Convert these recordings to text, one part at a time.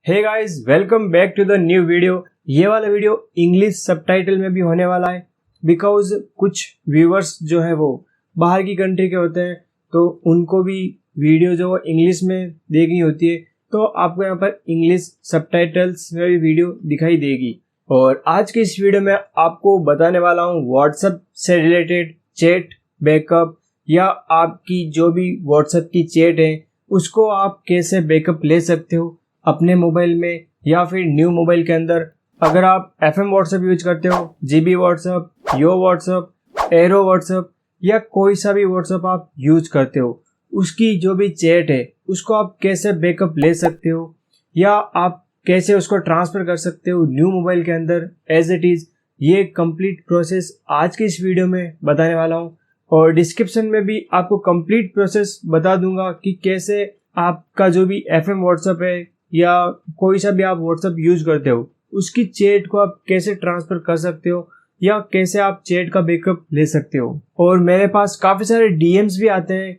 Hey guys, welcome back to the new video. ये वाला video English subtitle में भी होने वाला है बिकॉज कुछ व्यूवर्स जो है वो बाहर की कंट्री के होते हैं, तो उनको भी वीडियो जो इंग्लिश में देखनी होती है, तो आपको यहाँ पर इंग्लिश सबटाइटल्स में भी वीडियो दिखाई देगी। और आज के इस वीडियो में आपको बताने वाला हूँ व्हाट्सएप से रिलेटेड चैट बैकअप, या आपकी जो भी व्हाट्सएप की चैट है उसको आप कैसे बैकअप ले सकते हो अपने मोबाइल में या फिर न्यू मोबाइल के अंदर। अगर आप FM व्हाट्सएप यूज करते हो, GB व्हाट्सएप, यो व्हाट्सएप, एरो व्हाट्सएप या कोई सा भी व्हाट्सएप आप यूज करते हो, उसकी जो भी चैट है उसको आप कैसे बैकअप ले सकते हो या आप कैसे उसको ट्रांसफ़र कर सकते हो न्यू मोबाइल के अंदर एज इट इज़। ये कंप्लीट प्रोसेस आज के इस वीडियो में बताने वाला हूँ, और डिस्क्रिप्शन में भी आपको कंप्लीट प्रोसेस बता दूंगा कि कैसे आपका जो भी FM व्हाट्सएप है या कोई सा भी आप व्हाट्सएप यूज करते हो उसकी चैट को आप कैसे ट्रांसफर कर सकते हो या कैसे आप चैट का बैकअप ले सकते हो। और मेरे पास काफ़ी सारे DMs भी आते हैं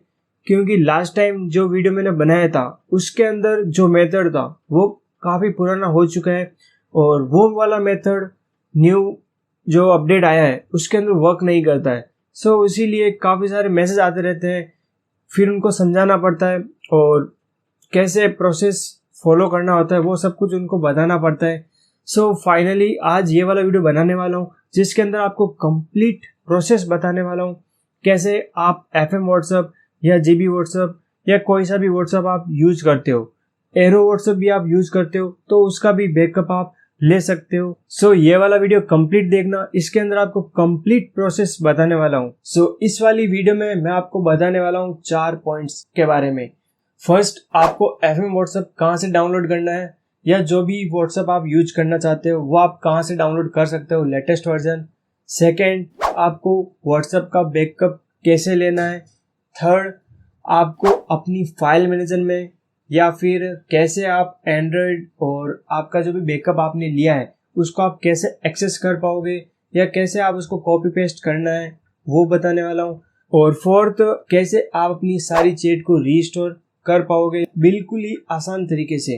क्योंकि लास्ट टाइम जो वीडियो मैंने बनाया था उसके अंदर जो मेथड था वो काफ़ी पुराना हो चुका है, और वो वाला मेथड न्यू जो अपडेट आया है उसके अंदर वर्क नहीं करता है। सो इसीलिए काफ़ी सारे मैसेज आते रहते हैं, फिर उनको समझाना पड़ता है और कैसे प्रोसेस फॉलो करना होता है वो सब कुछ उनको बताना पड़ता है। सो फाइनली आज ये वाला वीडियो बनाने वाला हूँ जिसके अंदर आपको कंप्लीट प्रोसेस बताने वाला हूँ कैसे आप FM व्हाट्सएप या GB व्हाट्सएप या कोई सा भी व्हाट्सएप आप यूज करते हो, एरो व्हाट्सएप भी आप यूज करते हो तो उसका भी बैकअप आप ले सकते हो। सो ये वाला वीडियो कंप्लीट देखना, इसके अंदर आपको कंप्लीट प्रोसेस बताने वाला हूँ। सो इस वाली वीडियो में मैं आपको बताने वाला हूँ 4 पॉइंट्स के बारे में। फर्स्ट, आपको FM व्हाट्सएप कहाँ से डाउनलोड करना है, या जो भी व्हाट्सएप आप यूज करना चाहते हो वो आप कहाँ से डाउनलोड कर सकते हो लेटेस्ट वर्जन। सेकेंड, आपको व्हाट्सएप का बैकअप कैसे लेना है। थर्ड, आपको अपनी फाइल मैनेजर में या फिर कैसे आप एंड्रॉयड और आपका जो भी बैकअप आपने लिया है उसको आप कैसे एक्सेस कर पाओगे या कैसे आप उसको कॉपी पेस्ट करना है वो बताने वाला हूँ। और फोर्थ, कैसे आप अपनी सारी चैट को रीस्टोर कर पाओगे बिल्कुल ही आसान तरीके से।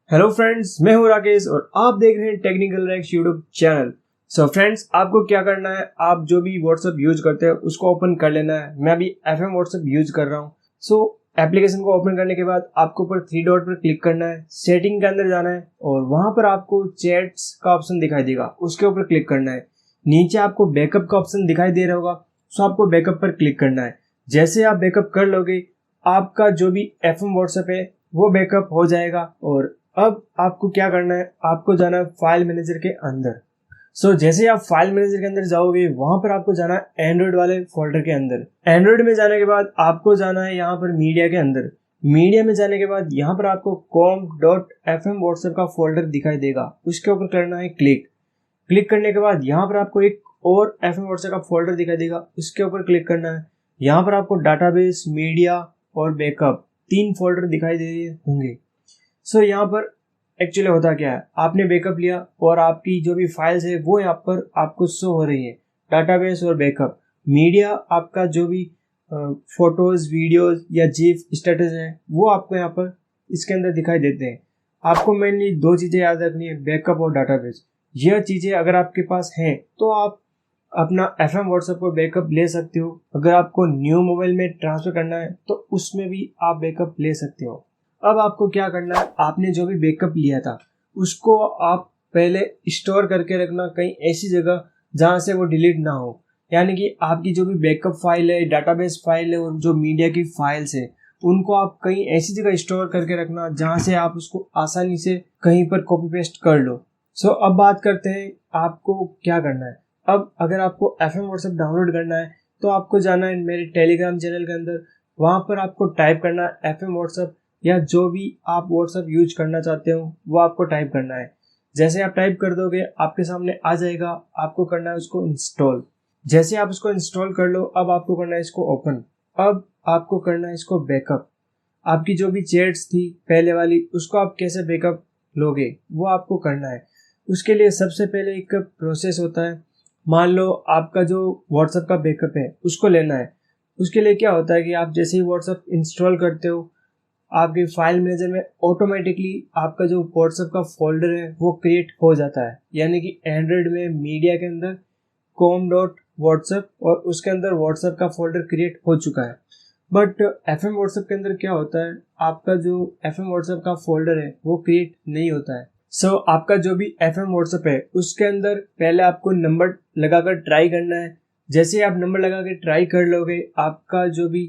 हेलो फ्रेंड्स, मैं हूं राकेश और आप देख रहे हैं technical racks YouTube channel. So friends, आपको क्या करना है, आप जो भी व्हाट्सएप यूज करते हैं उसको ओपन कर लेना है। मैं अभी FM व्हाट्सएप यूज कर रहा हूँ। सो एप्लीकेशन को ओपन करने के बाद आपको ऊपर 3 डॉट पर क्लिक करना है, सेटिंग के अंदर जाना है और वहां पर आपको चैट्स का ऑप्शन दिखाई देगा, उसके ऊपर क्लिक करना है। नीचे आपको बैकअप का ऑप्शन दिखाई दे रहा होगा, सो आपको बैकअप पर क्लिक करना है। जैसे आप बैकअप कर लोगे आपका जो भी FM व्हाट्सएप है वो बैकअप हो जाएगा। और अब आपको क्या करना है, आपको जाना है फाइल मैनेजर के अंदर। सो जैसे आप फाइल मैनेजर के अंदर जाओगे वहां पर आपको जाना है एंड्रॉइड वाले फोल्डर के अंदर। एंड्रॉइड में जाने के बाद आपको जाना है यहाँ पर मीडिया के अंदर। मीडिया में जाने के बाद यहाँ पर आपको com.fm व्हाट्सएप का फोल्डर दिखाई देगा, उसके ऊपर करना है क्लिक। क्लिक करने के बाद यहाँ पर आपको एक और FM व्हाट्सएप का फोल्डर दिखाई देगा, उसके ऊपर क्लिक करना है। यहाँ पर आपको डाटाबेस, मीडिया और बैकअप 3 फोल्डर दिखाई दे रहे होंगे। सो यहाँ पर एक्चुअली होता क्या है, आपने बैकअप लिया और आपकी जो भी फाइल्स है वो यहाँ पर आपको शो हो रही है, डाटाबेस और बैकअप। मीडिया आपका जो भी फोटोज, वीडियोस या जीफ स्टेटस है वो आपको यहाँ पर इसके अंदर दिखाई देते हैं। आपको मेनली 2 चीज़ें याद रखनी है, बैकअप और डाटाबेस। यह चीज़ें अगर आपके पास हैं तो आप अपना FM व्हाट्सएप को बैकअप ले सकते हो। अगर आपको न्यू मोबाइल में ट्रांसफ़र करना है तो उसमें भी आप बैकअप ले सकते हो। अब आपको क्या करना है, आपने जो भी बैकअप लिया था उसको आप पहले स्टोर करके रखना कहीं ऐसी जगह जहाँ से वो डिलीट ना हो। यानी कि आपकी जो भी बैकअप फाइल है, डाटाबेस फाइल है और जो मीडिया की फाइल्स है उनको आप कहीं ऐसी जगह स्टोर करके रखना जहाँ से आप उसको आसानी से कहीं पर कॉपी पेस्ट कर लो। सो अब बात करते हैं आपको क्या करना है। अब अगर आपको FM व्हाट्सएप डाउनलोड करना है तो आपको जाना है मेरे टेलीग्राम चैनल के अंदर। वहाँ पर आपको टाइप करना है FM व्हाट्सएप या जो भी आप व्हाट्सएप यूज करना चाहते हो वो आपको टाइप करना है। जैसे आप टाइप कर दोगे आपके सामने आ जाएगा, आपको करना है उसको इंस्टॉल। जैसे आप उसको इंस्टॉल कर लो, अब आपको करना है इसको ओपन। अब आपको करना है इसको बैकअप। आपकी जो भी चैट्स थी पहले वाली उसको आप कैसे बैकअप लोगे वो आपको करना है। उसके लिए सबसे पहले एक प्रोसेस होता है। मान लो आपका जो व्हाट्सएप का बैकअप है उसको लेना है। उसके लिए क्या होता है कि आप जैसे ही व्हाट्सएप इंस्टॉल करते हो आपके फाइल मैनेजर में ऑटोमेटिकली आपका जो व्हाट्सएप का फोल्डर है वो क्रिएट हो जाता है। यानी कि एंड्रॉयड में मीडिया के अंदर com.whatsapp और उसके अंदर व्हाट्सएप का फोल्डर क्रिएट हो चुका है। बट FM व्हाट्सएप के अंदर क्या होता है, आपका जो FM व्हाट्सएप का फोल्डर है वो क्रिएट नहीं होता है। सो आपका जो भी FM व्हाट्सएप है उसके अंदर पहले आपको नंबर लगाकर ट्राई करना है। जैसे ही आप नंबर लगा के ट्राई कर लोगे, आपका जो भी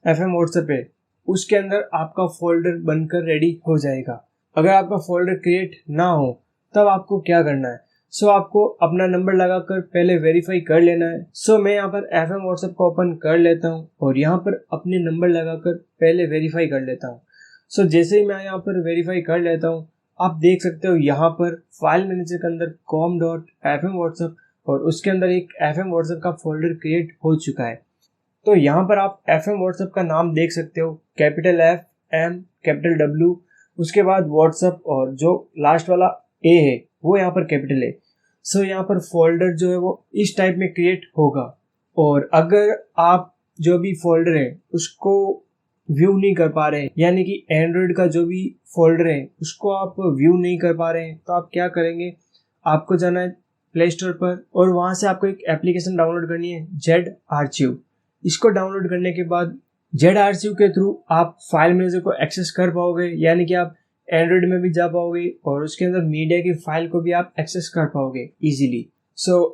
FM व्हाट्सएप है उसके अंदर आपका फोल्डर बनकर रेडी हो जाएगा। अगर आपका फोल्डर क्रिएट ना हो तब आपको क्या करना है, आपको अपना नंबर लगाकर पहले वेरीफाई कर लेना है। मैं यहाँ पर FM व्हाट्सएप को ओपन कर लेता हूँ और यहाँ पर अपने नंबर लगाकर पहले वेरीफाई कर लेता हूँ। जैसे ही मैं यहाँ पर वेरीफाई कर लेता हूँ, आप देख सकते हो यहाँ पर फाइल मैनेजर के अंदर com.fm व्हाट्सएप और उसके अंदर एक FM व्हाट्सएप का फोल्डर क्रिएट हो चुका है। तो यहाँ पर आप FM व्हाट्सएप का नाम देख सकते हो, कैपिटल FM, कैपिटल W, उसके बाद व्हाट्सएप और जो लास्ट वाला A है वो यहाँ पर कैपिटल है। यहाँ पर फोल्डर जो है वो इस टाइप में क्रिएट होगा। और अगर आप जो भी फोल्डर है उसको व्यू नहीं कर पा रहे हैं, यानी कि एंड्रॉयड का जो भी फोल्डर है उसको आप व्यू नहीं कर पा रहे हैं, तो आप क्या करेंगे, आपको जाना है प्ले स्टोर पर और वहाँ से आपको एक एप्लीकेशन डाउनलोड करनी है, ZArchive। इसको डाउनलोड करने के बाद ZArchive के थ्रू आप फाइल मैनेजर को एक्सेस कर पाओगे, यानी कि आप एंड्रॉयड में भी जा पाओगे और उसके अंदर मीडिया की फाइल को भी आप एक्सेस कर पाओगे इजीली।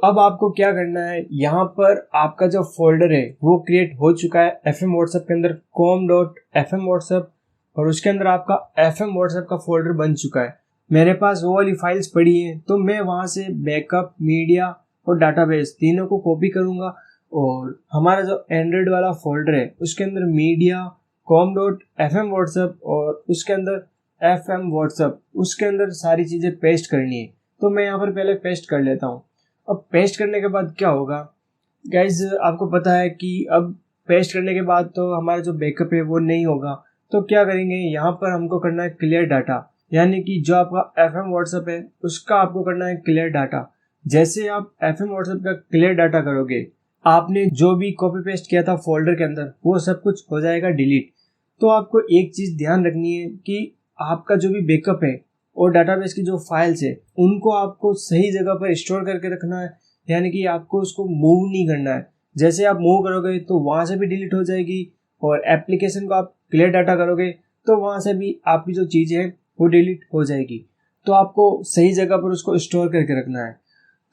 अब आपको क्या करना है, यहाँ पर आपका जो फोल्डर है वो क्रिएट हो चुका है FM व्हाट्सएप के अंदर com.fm व्हाट्सएप और उसके अंदर आपका FM व्हाट्सएप का फोल्डर बन चुका है। मेरे पास वो वाली फाइल्स पड़ी हैं, तो मैं वहाँ से बैकअप, मीडिया और डाटाबेस तीनों को कॉपी करूँगा और हमारा जो एंड्रॉयड वाला फोल्डर है उसके अंदर मीडिया, com.fm व्हाट्सएप और उसके अंदर FM व्हाट्सएप, उसके अंदर सारी चीज़ें पेस्ट करनी है। तो मैं यहाँ पर पहले पेस्ट कर लेता हूँ। अब पेस्ट करने के बाद क्या होगा गाइज, आपको पता है कि अब पेस्ट करने के बाद तो हमारा जो बैकअप है वो नहीं होगा। तो क्या करेंगे, यहाँ पर हमको करना है क्लियर डाटा, यानी कि जो आपका FM व्हाट्सएप है उसका आपको करना है क्लियर डाटा। जैसे आप FM व्हाट्सएप का क्लियर डाटा करोगे, आपने जो भी कॉपी पेस्ट किया था फोल्डर के अंदर वो सब कुछ हो जाएगा डिलीट। तो आपको एक चीज़ ध्यान रखनी है कि आपका जो भी बैकअप है और डाटाबेस की जो फाइल्स है उनको आपको सही जगह पर स्टोर करके रखना है, यानी कि आपको उसको मूव नहीं करना है। जैसे आप मूव करोगे तो वहाँ से भी डिलीट हो जाएगी और एप्लीकेशन को आप क्लियर डाटा करोगे तो वहाँ से भी आपकी जो चीज़ें हैं वो डिलीट हो जाएगी। तो आपको सही जगह पर उसको स्टोर करके रखना है।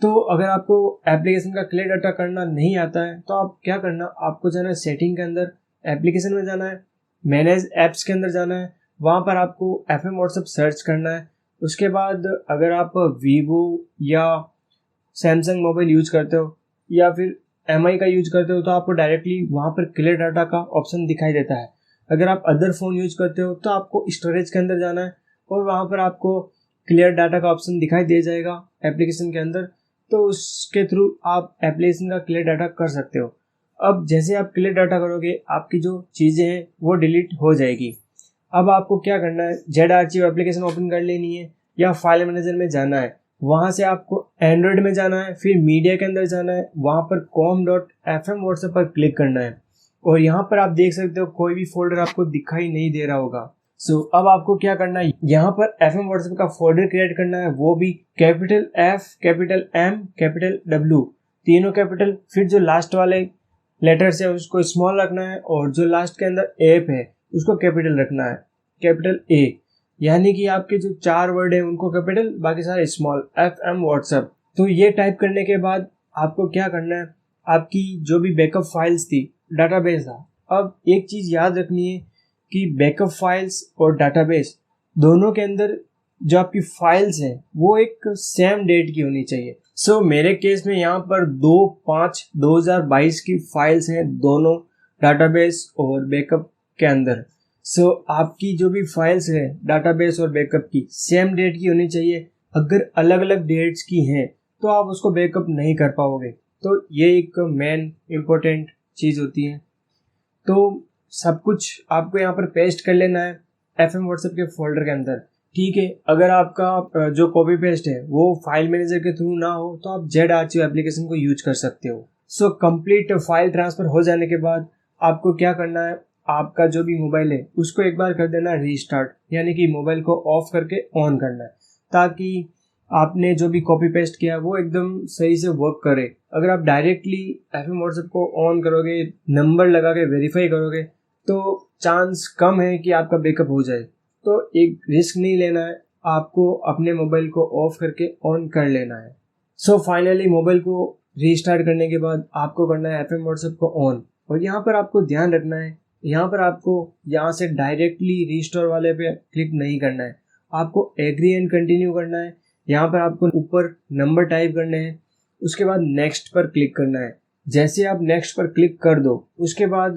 तो अगर आपको एप्लीकेशन का क्लियर डाटा करना नहीं आता है तो आप क्या करना, आपको जाना है सेटिंग के अंदर, एप्लीकेशन में जाना है, मैनेज ऐप्स के अंदर जाना है, वहाँ पर आपको FM व्हाट्सएप सर्च करना है। उसके बाद अगर आप वीवो या सैमसंग मोबाइल यूज करते हो या फिर MI का यूज करते हो तो आपको डायरेक्टली वहाँ पर क्लियर डाटा का ऑप्शन दिखाई देता है। अगर आप अदर फ़ोन यूज करते हो तो आपको स्टोरेज के अंदर जाना है और वहाँ पर आपको क्लियर डाटा का ऑप्शन दिखाई दे जाएगा एप्लीकेशन के अंदर। तो उसके थ्रू आप एप्लीकेशन का क्लियर डाटा कर सकते हो। अब जैसे आप क्लियर डाटा करोगे आपकी जो चीज़ें हैं वो डिलीट हो जाएगी। अब आपको क्या करना है, ZArchive एप्लीकेशन ओपन कर लेनी है या फाइल मैनेजर में जाना है, वहाँ से आपको एंड्रॉयड में जाना है, फिर मीडिया के अंदर जाना है, वहाँ पर com.fm व्हाट्सएप पर क्लिक करना है और यहाँ पर आप देख सकते हो कोई भी फोल्डर आपको दिखाई नहीं दे रहा होगा। अब आपको क्या करना है, यहाँ पर FM व्हाट्सएप का फोल्डर क्रिएट करना है, वो भी capital F, capital M, capital W, तीनों कैपिटल, फिर जो लास्ट वाले लेटर्स है उसको स्मॉल रखना है और जो लास्ट के अंदर ऐप है उसको कैपिटल रखना है, कैपिटल A, यानी कि आपके जो 4 वर्ड है उनको कैपिटल, बाकी सारे स्मॉल, FM व्हाट्सएप। तो ये टाइप करने के बाद आपको क्या करना है, आपकी जो भी बैकअप फाइल्स थी, डाटाबेस था। अब एक चीज़ याद रखनी है कि बैकअप फाइल्स और डाटाबेस दोनों के अंदर जो आपकी फाइल्स हैं वो एक सेम डेट की होनी चाहिए। मेरे केस में यहाँ पर 2/5/2022 की फाइल्स हैं दोनों डाटाबेस और बैकअप के अंदर। आपकी जो भी फाइल्स है डाटाबेस और बैकअप की सेम डेट की होनी चाहिए। अगर अलग अलग डेट्स की हैं तो आप उसको बैकअप नहीं कर पाओगे। तो ये एक मेन इम्पोर्टेंट चीज़ होती है। तो सब कुछ आपको यहाँ पर पेस्ट कर लेना है FM व्हाट्सएप के फोल्डर के अंदर, ठीक है। अगर आपका जो कॉपी पेस्ट है वो फाइल मैनेजर के थ्रू ना हो तो आप ZArchive एप्लीकेशन को यूज कर सकते हो। कंप्लीट फाइल ट्रांसफ़र हो जाने के बाद आपको क्या करना है, आपका जो भी मोबाइल है उसको एक बार कर देना रीस्टार्ट, यानी कि मोबाइल को ऑफ करके ऑन करना है, ताकि आपने जो भी कॉपी पेस्ट किया वो एकदम सही से वर्क करे। अगर आप डायरेक्टली एफएम व्हाट्सएप को ऑन करोगे, नंबर लगा के वेरीफाई करोगे, तो चांस कम है कि आपका बैकअप हो जाए। तो एक रिस्क नहीं लेना है, आपको अपने मोबाइल को ऑफ करके ऑन कर लेना है। सो फाइनली मोबाइल को रीस्टार्ट करने के बाद आपको करना है एफएम व्हाट्सएप को ऑन, और यहाँ पर आपको ध्यान रखना है, यहाँ पर आपको यहाँ से डायरेक्टली रीस्टोर वाले पे क्लिक नहीं करना है, आपको एग्री एंड कंटिन्यू करना है। यहाँ पर आपको ऊपर नंबर टाइप करने हैं, उसके बाद नेक्स्ट पर क्लिक करना है। जैसे आप नेक्स्ट पर क्लिक कर दो, उसके बाद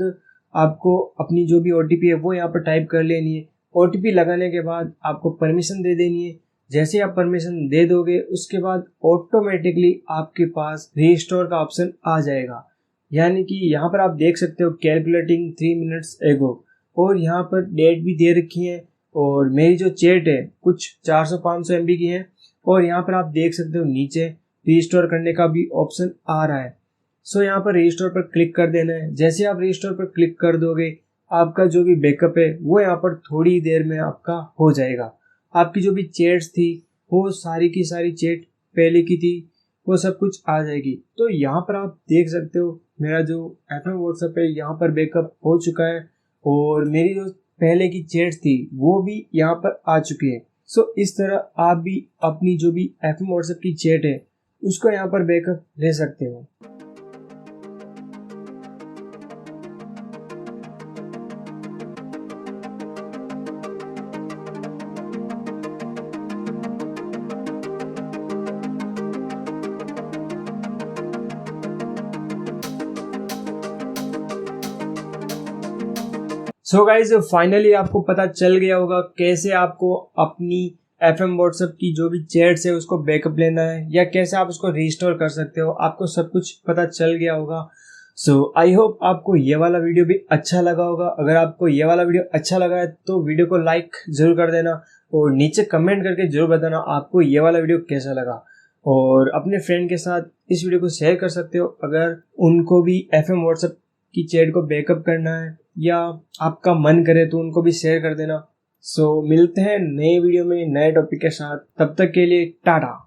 आपको अपनी जो भी ओटीपी है वो यहाँ पर टाइप कर लेनी है। ओटीपी लगाने के बाद आपको परमिशन दे देनी है। जैसे आप परमिशन दे दोगे, उसके बाद ऑटोमेटिकली आपके पास रीस्टोर का ऑप्शन आ जाएगा। यानी कि यहाँ पर आप देख सकते हो कैलकुलेटिंग 3 मिनट्स एगो, और यहाँ पर डेट भी दे रखी है, और मेरी जो चैट है कुछ 400-500 MB की है, और यहाँ पर आप देख सकते हो नीचे रीस्टोर करने का भी ऑप्शन आ रहा है। सो यहाँ पर रीस्टोर पर क्लिक कर देना है। जैसे आप रीस्टोर पर क्लिक कर दोगे, आपका जो भी बैकअप है वो यहाँ पर थोड़ी देर में आपका हो जाएगा। आपकी जो भी चैट्स थी वो सारी की सारी चैट पहले की थी वो सब कुछ आ जाएगी। तो यहाँ पर आप देख सकते हो मेरा जो एफएम व्हाट्सएप है यहाँ पर बैकअप हो चुका है, और मेरी जो पहले की चैट्स थी वो भी यहाँ पर आ चुकी है। सो इस तरह आप भी अपनी जो भी एफएम व्हाट्सएप की चैट है उसको यहाँ पर बैकअप ले सकते हो। सो गाइज फाइनली आपको पता चल गया होगा कैसे आपको अपनी एफएम व्हाट्सएप की जो भी चैट्स है उसको बैकअप लेना है, या कैसे आप उसको रीस्टोर कर सकते हो। आपको सब कुछ पता चल गया होगा। सो आई होप आपको ये वाला वीडियो भी अच्छा लगा होगा। अगर आपको ये वाला वीडियो अच्छा लगा है तो वीडियो को लाइक जरूर कर देना, और नीचे कमेंट करके जरूर बताना आपको ये वाला वीडियो कैसा लगा। और अपने फ्रेंड के साथ इस वीडियो को शेयर कर सकते हो अगर उनको भी एफएम व्हाट्सएप की चैट को बैकअप करना है, या आपका मन करे तो उनको भी शेयर कर देना। सो मिलते हैं नए वीडियो में नए टॉपिक के साथ, तब तक के लिए टाटा।